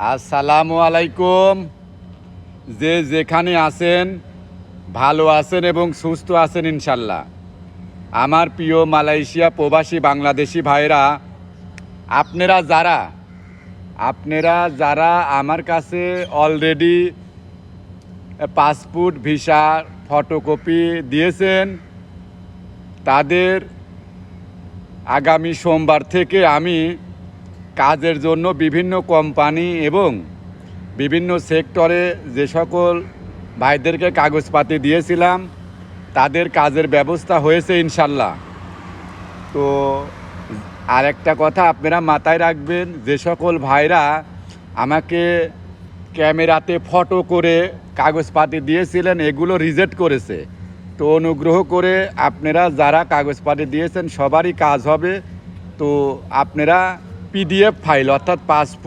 আসসালামু আলাইকুম। যে যেখানে আছেন ভালো আছেন এবং সুস্থ আছেন ইনশাল্লাহ। আমার প্রিয় মালয়েশিয়া প্রবাসী বাংলাদেশি ভাইরা, আপনারা যারা আমার কাছে অলরেডি পাসপোর্ট ভিসার ফটোকপি দিয়েছেন, তাদের আগামী সোমবার থেকে আমি কাজের জন্য বিভিন্ন কোম্পানি এবং বিভিন্ন সেক্টরে যে সকল ভাইদেরকে কাগজপাতি দিয়েছিলাম, তাদের কাজের ব্যবস্থা হয়েছে ইনশাল্লাহ। তো আরেকটা কথা আপনারা মাথায় রাখবেন, যে সকল ভাইরা আমাকে ক্যামেরাতে ফটো করে কাগজপাতি দিয়েছিলেন, এগুলো রিজেক্ট করেছে। তো অনুগ্রহ করে আপনারা যারা কাগজপাতি দিয়েছেন সবারই কাজ হবে। তো আপনারা পিডিএফ ফাইল অর্থাৎ পাসপোর্ট